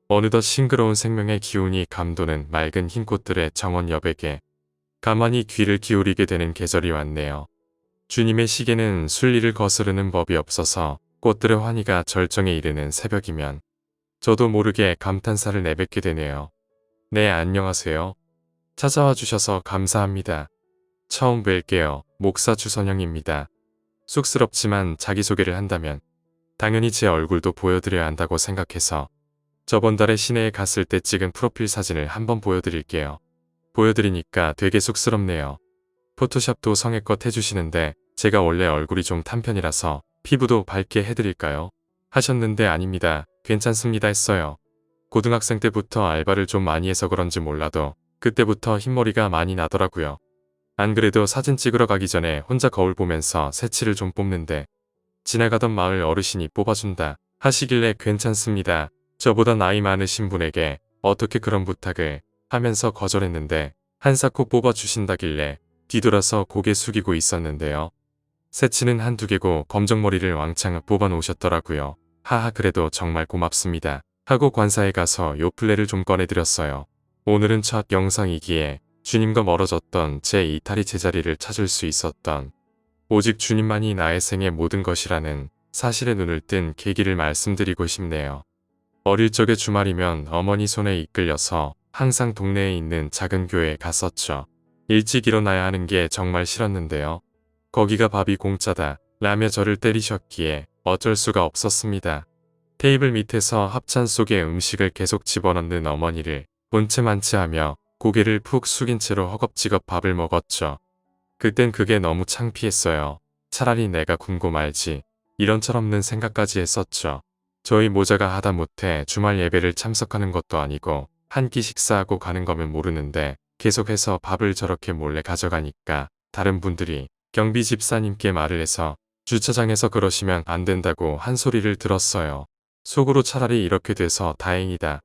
어느덧 싱그러운 생명의 기운이 감도는 맑은 흰 꽃들의 정원 여백에 가만히 귀를 기울이게 되는 계절이 왔네요. 주님의 시계는 순리를 거스르는 법이 없어서 꽃들의 환희가 절정에 이르는 새벽이면 저도 모르게 감탄사를 내뱉게 되네요. 네, 안녕하세요. 찾아와 주셔서 감사합니다. 처음 뵐게요. 목사 주선영입니다. 쑥스럽지만 자기소개를 한다면 당연히 제 얼굴도 보여드려야 한다고 생각해서 저번 달에 시내에 갔을 때 찍은 프로필 사진을 한번 보여드릴게요. 보여드리니까 되게 쑥스럽네요. 포토샵도 성의껏 해주시는데 제가 원래 얼굴이 좀 탄 편이라서 피부도 밝게 해드릴까요? 하셨는데 아닙니다. 괜찮습니다 했어요. 고등학생 때부터 알바를 좀 많이 해서 그런지 몰라도 그때부터 흰머리가 많이 나더라고요. 안 그래도 사진 찍으러 가기 전에 혼자 거울 보면서 새치를 좀 뽑는데 지나가던 마을 어르신이 뽑아준다 하시길래 괜찮습니다. 저보다 나이 많으신 분에게 어떻게 그런 부탁을 하면서 거절했는데 한사코 뽑아주신다길래 뒤돌아서 고개 숙이고 있었는데요. 새치는 한두 개고 검정머리를 왕창 뽑아 놓으셨더라고요. 하하, 그래도 정말 고맙습니다 하고 관사에 가서 요플레를 좀 꺼내드렸어요. 오늘은 첫 영상이기에 주님과 멀어졌던 제 이탈이 제자리를 찾을 수 있었던 오직 주님만이 나의 생의 모든 것이라는 사실에 눈을 뜬 계기를 말씀드리고 싶네요. 어릴 적에 주말이면 어머니 손에 이끌려서 항상 동네에 있는 작은 교회에 갔었죠. 일찍 일어나야 하는 게 정말 싫었는데요. 거기가 밥이 공짜다 라며 저를 때리셨기에 어쩔 수가 없었습니다. 테이블 밑에서 합찬 속에 음식을 계속 집어넣는 어머니를 본체 만취하며 고개를 푹 숙인 채로 허겁지겁 밥을 먹었죠. 그땐 그게 너무 창피했어요. 차라리 내가 굶고 말지 이런 철없는 생각까지 했었죠. 저희 모자가 하다못해 주말 예배를 참석하는 것도 아니고 한 끼 식사하고 가는 거면 모르는데 계속해서 밥을 저렇게 몰래 가져가니까 다른 분들이 경비 집사님께 말을 해서 주차장에서 그러시면 안 된다고 한 소리를 들었어요. 속으로 차라리 이렇게 돼서 다행이다.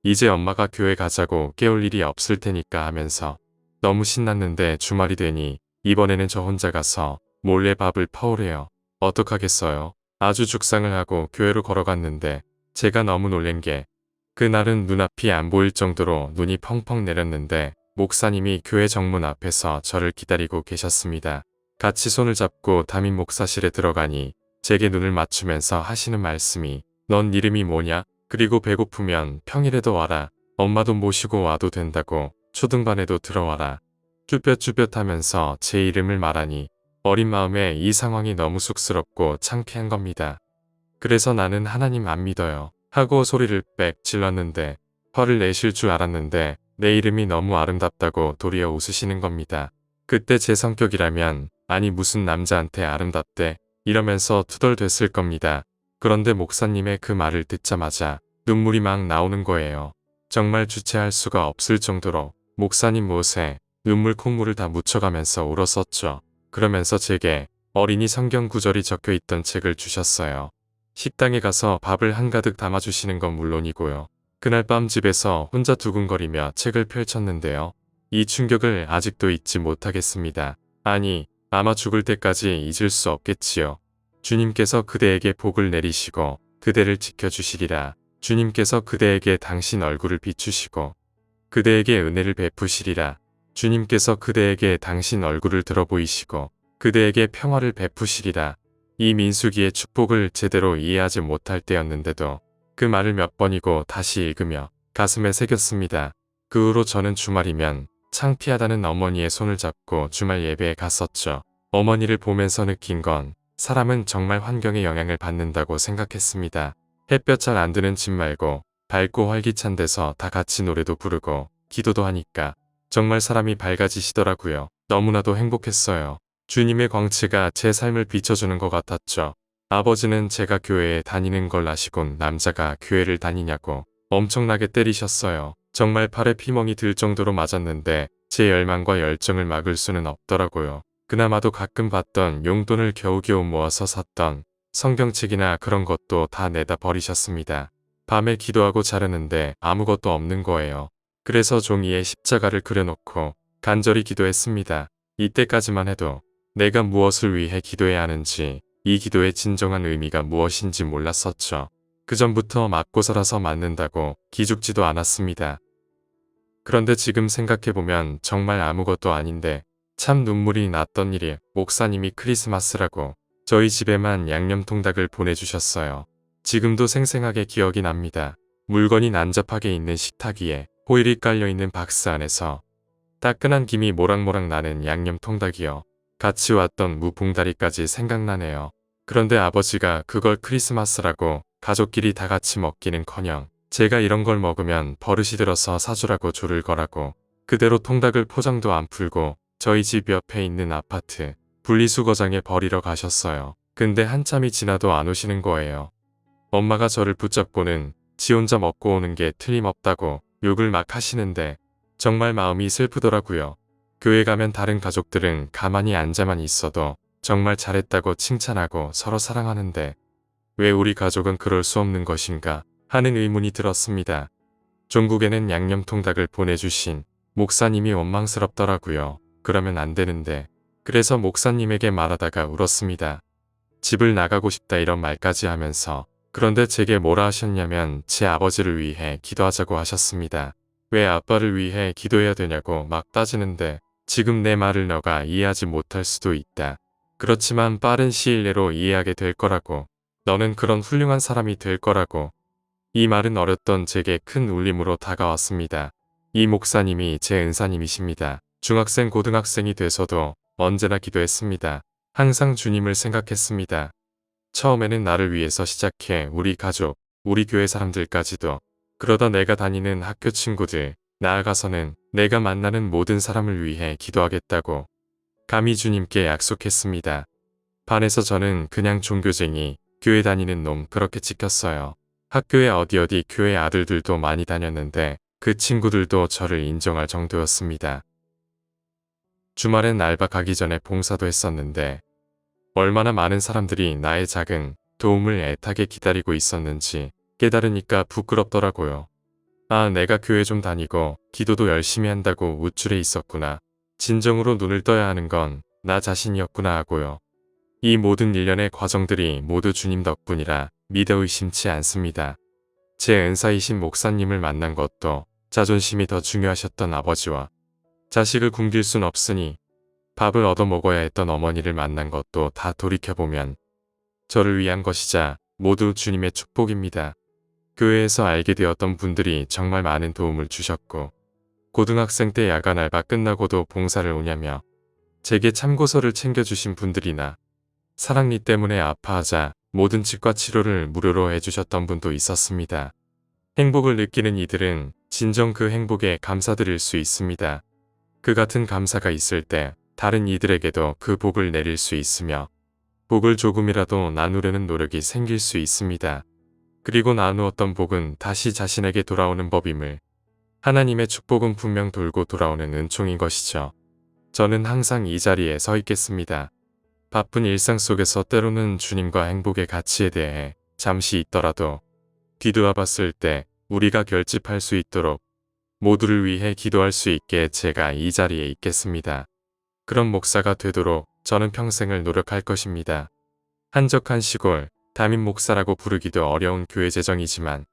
이제 엄마가 교회 가자고 깨울 일이 없을 테니까 하면서 너무 신났는데 주말이 되니 이번에는 저 혼자 가서 몰래 밥을 퍼오래요. 어떡하겠어요. 아주 죽상을 하고 교회로 걸어갔는데 제가 너무 놀란 게 그날은 눈앞이 안 보일 정도로 눈이 펑펑 내렸는데 목사님이 교회 정문 앞에서 저를 기다리고 계셨습니다. 같이 손을 잡고 담임 목사실에 들어가니 제게 눈을 맞추면서 하시는 말씀이 넌 이름이 뭐냐? 그리고 배고프면 평일에도 와라. 엄마도 모시고 와도 된다고. 초등반에도 들어와라. 쭈뼛쭈뼛하면서 제 이름을 말하니 어린 마음에 이 상황이 너무 쑥스럽고 창피한 겁니다. 그래서 나는 하나님 안 믿어요 하고 소리를 빽 질렀는데 화를 내실 줄 알았는데 내 이름이 너무 아름답다고 도리어 웃으시는 겁니다. 그때 제 성격이라면 아니 무슨 남자한테 아름답대 이러면서 투덜댔을 겁니다. 그런데 목사님의 그 말을 듣자마자 눈물이 막 나오는 거예요. 정말 주체할 수가 없을 정도로 목사님 못에 눈물 콧물을 다 묻혀가면서 울었었죠. 그러면서 제게 어린이 성경 구절이 적혀있던 책을 주셨어요. 식당에 가서 밥을 한가득 담아주시는 건 물론이고요. 그날 밤 집에서 혼자 두근거리며 책을 펼쳤는데요. 이 충격을 아직도 잊지 못하겠습니다. 아니, 아마 죽을 때까지 잊을 수 없겠지요. 주님께서 그대에게 복을 내리시고 그대를 지켜주시리라. 주님께서 그대에게 당신 얼굴을 비추시고 그대에게 은혜를 베푸시리라. 주님께서 그대에게 당신 얼굴을 들어보이시고 그대에게 평화를 베푸시리라. 이 민수기의 축복을 제대로 이해하지 못할 때였는데도 그 말을 몇 번이고 다시 읽으며 가슴에 새겼습니다. 그 후로 저는 주말이면 창피하다는 어머니의 손을 잡고 주말 예배에 갔었죠. 어머니를 보면서 느낀 건 사람은 정말 환경의 영향을 받는다고 생각했습니다. 햇볕 잘 안 드는 집 말고 밝고 활기찬 데서 다 같이 노래도 부르고 기도도 하니까 정말 사람이 밝아지시더라고요. 너무나도 행복했어요. 주님의 광채가 제 삶을 비춰주는 것 같았죠. 아버지는 제가 교회에 다니는 걸 아시곤 남자가 교회를 다니냐고 엄청나게 때리셨어요. 정말 팔에 피멍이 들 정도로 맞았는데 제 열망과 열정을 막을 수는 없더라고요. 그나마도 가끔 받던 용돈을 겨우겨우 모아서 샀던 성경책이나 그런 것도 다 내다 버리셨습니다. 밤에 기도하고 자려는데 아무것도 없는 거예요. 그래서 종이에 십자가를 그려놓고 간절히 기도했습니다. 이때까지만 해도 내가 무엇을 위해 기도해야 하는지, 이 기도의 진정한 의미가 무엇인지 몰랐었죠. 그전부터 맞고 살아서 맞는다고 기죽지도 않았습니다. 그런데 지금 생각해보면 정말 아무것도 아닌데 참 눈물이 났던 일이 목사님이 크리스마스라고 저희 집에만 양념통닭을 보내주셨어요. 지금도 생생하게 기억이 납니다. 물건이 난잡하게 있는 식탁 위에 호일이 깔려있는 박스 안에서 따끈한 김이 모락모락 나는 양념통닭이요. 같이 왔던 무봉다리까지 생각나네요. 그런데 아버지가 그걸 크리스마스라고 가족끼리 다 같이 먹기는커녕 제가 이런 걸 먹으면 버릇이 들어서 사주라고 조를 거라고 그대로 통닭을 포장도 안 풀고 저희 집 옆에 있는 아파트 분리수거장에 버리러 가셨어요. 근데 한참이 지나도 안 오시는 거예요. 엄마가 저를 붙잡고는 지 혼자 먹고 오는 게 틀림없다고 욕을 막 하시는데 정말 마음이 슬프더라고요. 교회 가면 다른 가족들은 가만히 앉아만 있어도 정말 잘했다고 칭찬하고 서로 사랑하는데 왜 우리 가족은 그럴 수 없는 것인가 하는 의문이 들었습니다. 종국에는 양념통닭을 보내주신 목사님이 원망스럽더라고요. 그러면 안 되는데. 그래서 목사님에게 말하다가 울었습니다. 집을 나가고 싶다 이런 말까지 하면서 그런데 제게 뭐라 하셨냐면 제 아버지를 위해 기도하자고 하셨습니다. 왜 아빠를 위해 기도해야 되냐고 막 따지는데 지금 내 말을 너가 이해하지 못할 수도 있다. 그렇지만 빠른 시일 내로 이해하게 될 거라고. 너는 그런 훌륭한 사람이 될 거라고. 이 말은 어렸던 제게 큰 울림으로 다가왔습니다. 이 목사님이 제 은사님이십니다. 중학생 고등학생이 돼서도 언제나 기도했습니다. 항상 주님을 생각했습니다. 처음에는 나를 위해서 시작해 우리 가족, 우리 교회 사람들까지도 그러다 내가 다니는 학교 친구들, 나아가서는 내가 만나는 모든 사람을 위해 기도하겠다고 감히 주님께 약속했습니다. 반에서 저는 그냥 종교쟁이, 교회 다니는 놈 그렇게 찍혔어요. 학교에 어디 교회 아들들도 많이 다녔는데 그 친구들도 저를 인정할 정도였습니다. 주말엔 알바 가기 전에 봉사도 했었는데 얼마나 많은 사람들이 나의 작은 도움을 애타게 기다리고 있었는지 깨달으니까 부끄럽더라고요. 아, 내가 교회 좀 다니고 기도도 열심히 한다고 우쭐해 있었구나. 진정으로 눈을 떠야 하는 건 나 자신이었구나 하고요. 이 모든 일련의 과정들이 모두 주님 덕분이라 믿어 의심치 않습니다. 제 은사이신 목사님을 만난 것도 자존심이 더 중요하셨던 아버지와 자식을 굶길 순 없으니 밥을 얻어 먹어야 했던 어머니를 만난 것도 다 돌이켜보면 저를 위한 것이자 모두 주님의 축복입니다. 교회에서 알게 되었던 분들이 정말 많은 도움을 주셨고 고등학생 때 야간 알바 끝나고도 봉사를 오냐며 제게 참고서를 챙겨주신 분들이나 사랑니 때문에 아파하자 모든 치과 치료를 무료로 해주셨던 분도 있었습니다. 행복을 느끼는 이들은 진정 그 행복에 감사드릴 수 있습니다. 그 같은 감사가 있을 때 다른 이들에게도 그 복을 내릴 수 있으며 복을 조금이라도 나누려는 노력이 생길 수 있습니다. 그리고 나누었던 복은 다시 자신에게 돌아오는 법임을 하나님의 축복은 분명 돌고 돌아오는 은총인 것이죠. 저는 항상 이 자리에 서 있겠습니다. 바쁜 일상 속에서 때로는 주님과 행복의 가치에 대해 잠시 있더라도 뒤돌아 봤을 때 우리가 결집할 수 있도록 모두를 위해 기도할 수 있게 제가 이 자리에 있겠습니다. 그런 목사가 되도록 저는 평생을 노력할 것입니다. 한적한 시골, 담임 목사라고 부르기도 어려운 교회 재정이지만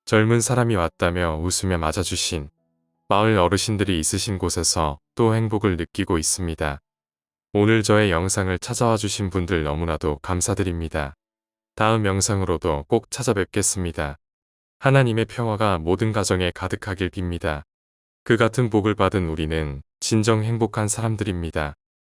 젊은 사람이 왔다며 웃으며 맞아주신 마을 어르신들이 있으신 곳에서 또 행복을 느끼고 있습니다. 오늘 저의 영상을 찾아와 주신 분들 너무나도 감사드립니다. 다음 영상으로도 꼭 찾아뵙겠습니다. 하나님의 평화가 모든 가정에 가득하길 빕니다. 그 같은 복을 받은 우리는 진정 행복한 사람들입니다.